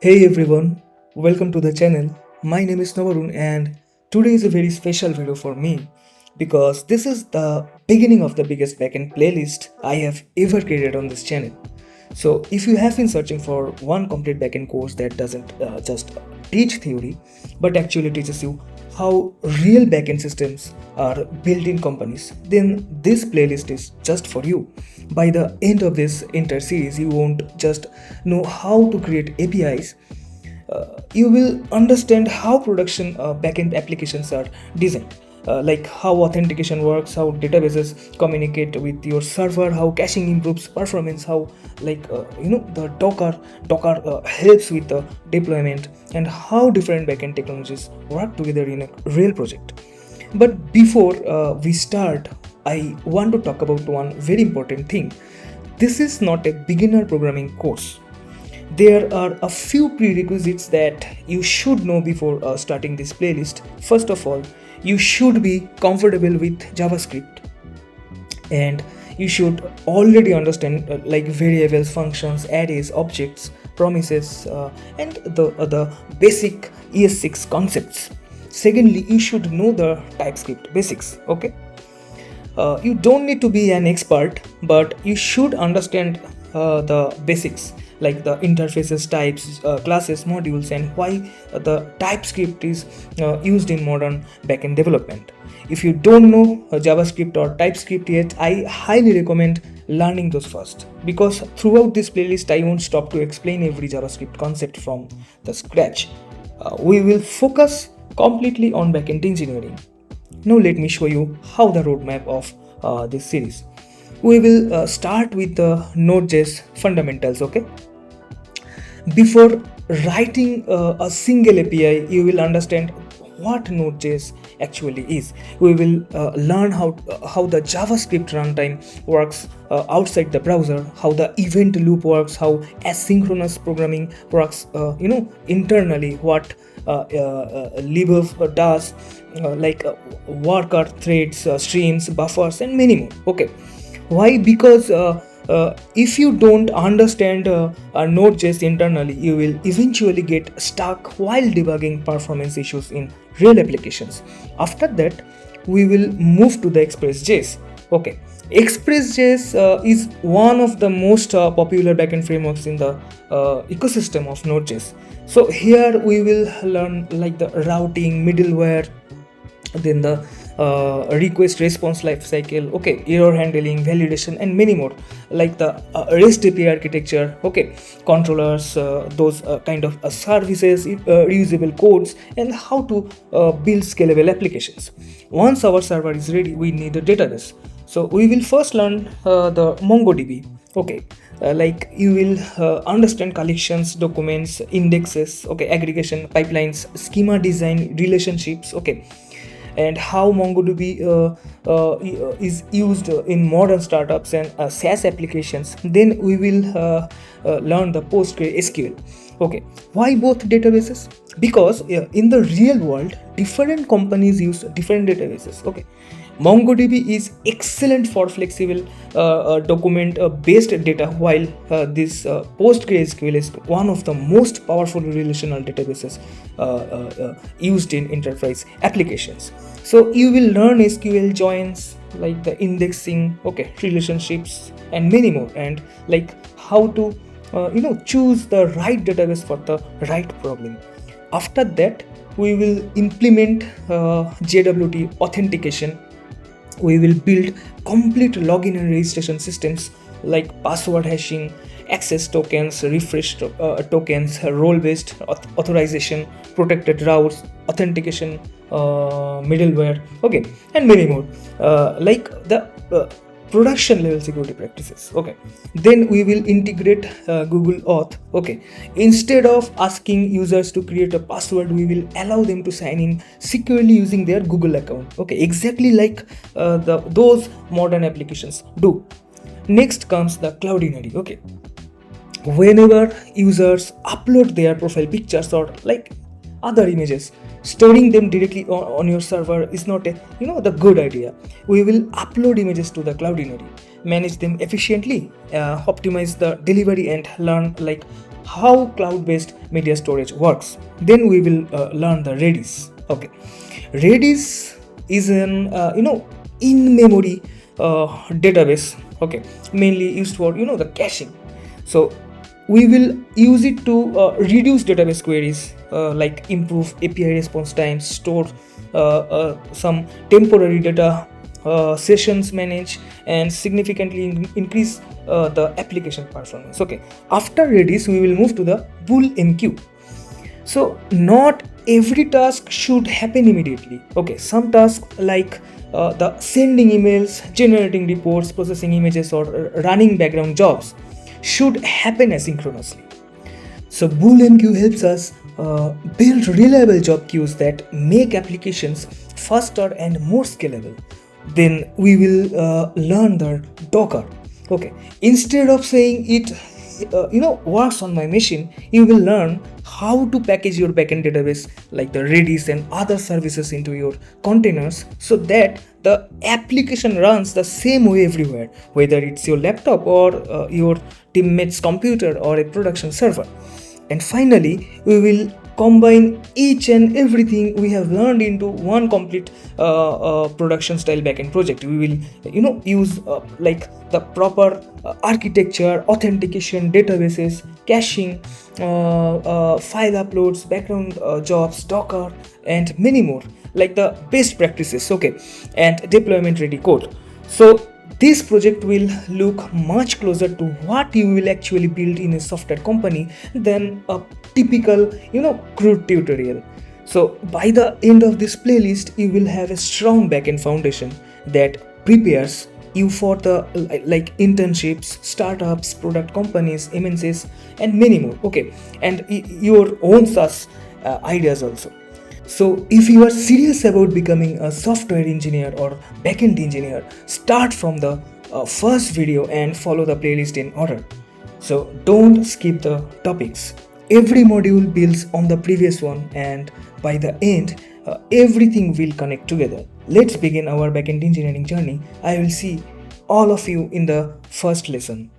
Hey everyone, welcome to the channel. My name is Navarun and today is a very special video for me because this is the beginning of the biggest backend playlist I have ever created on this channel. So if you have been searching for one complete backend course that doesn't just teach theory but actually teaches you how real backend systems are built in companies, then this playlist is just for you. By the end of this entire series, you won't just know how to create APIs, you will understand how production backend applications are designed, like how authentication works, how databases communicate with your server, how caching improves performance, how the Docker helps with the deployment, and how different backend technologies work together in a real project. But before we start, I want to talk about one very important thing. This is not a beginner programming course. There are a few prerequisites that you should know before starting this playlist. First of all, you should be comfortable with JavaScript and you should already understand like variables, functions, arrays, objects, promises, and the basic ES6 concepts. Secondly, you should know the TypeScript basics. Okay, you don't need to be an expert, but you should understand the basics like the interfaces, types, classes, modules, and why the TypeScript is used in modern backend development. If you don't know JavaScript or TypeScript yet, I highly recommend learning those first, because throughout this playlist I won't stop to explain every JavaScript concept from the scratch. We will focus completely on backend engineering. Now let me show you how the roadmap of this series. We will start with the Node.js Fundamentals. Okay, before writing a single API, you will understand what Node.js actually is. We will learn how the JavaScript runtime works outside the browser, how the event loop works, how asynchronous programming works, internally, what libuv does, worker threads, streams, buffers, and many more. Okay, why? Because if you don't understand Node.js internally, you will eventually get stuck while debugging performance issues in real applications. After that, we will move to the Express.js. Okay, Express.js is one of the most popular backend frameworks in the ecosystem of Node.js. So here we will learn like the routing, middleware, then the request response lifecycle, okay, error handling, validation, and many more, like the REST API architecture, okay, controllers, those kind of services, reusable codes, and how to build scalable applications. Once our server is ready, we need a database. So we will first learn the MongoDB. Okay, like you will understand collections, documents, indexes, okay, aggregation, pipelines, schema design, relationships, okay, and how MongoDB is used in modern startups and SaaS applications. Then we will learn the PostgreSQL. Okay, why both databases? Because in the real world, different companies use different databases. Okay, MongoDB is excellent for flexible document based data, while this PostgreSQL is one of the most powerful relational databases used in enterprise applications. So you will learn SQL joins, like the indexing, okay, relationships, and many more, and like how to choose the right database for the right problem. After that, we will implement JWT Authentication. We will build complete login and registration systems like password hashing, access tokens, refresh tokens, role-based authorization, protected routes, authentication, middleware, okay, and many more, like the production level security practices. Okay, then we will integrate Google Auth. Okay, instead of asking users to create a password, we will allow them to sign in securely using their Google account. Okay, exactly like those modern applications do. Next comes the Cloudinary. Okay, whenever users upload their profile pictures or like other images, Storing them directly on your server is not a the good idea. We will upload images to the Cloudinary, manage them efficiently, optimize the delivery, and learn like how cloud-based media storage works. Then we will learn the Redis. Okay, Redis is an in-memory database. Okay, mainly used for the caching. So we will use it to reduce database queries, like improve API response times, store some temporary data sessions, manage, and significantly increase the application performance. Okay, after Redis we will move to the BullMQ. So not every task should happen immediately. Okay, some tasks like the sending emails, generating reports, processing images, or running background jobs should happen asynchronously. So BullMQ helps us build reliable job queues that make applications faster and more scalable. Then we will learn the Docker. Okay, instead of saying it works on my machine, you will learn how to package your backend database like the Redis and other services into your containers so that the application runs the same way everywhere, whether it's your laptop or your teammate's computer or a production server. And finally, we will combine each and everything we have learned into one complete production style backend project. We will use like the proper architecture, authentication, databases, caching, file uploads, background jobs, Docker, and many more, like the best practices. Okay, and deployment ready code. So this project will look much closer to what you will actually build in a software company than a typical CRUD tutorial. So by the end of this playlist, you will have a strong backend foundation that prepares you for the like internships, startups, product companies, MNCs, and many more. Okay, and your own SaaS ideas also. So if you are serious about becoming a software engineer or backend engineer, start from the first video and follow the playlist in order. So don't skip the topics. Every module builds on the previous one, and by the end, everything will connect together. Let's begin our backend engineering journey. I will see all of you in the first lesson.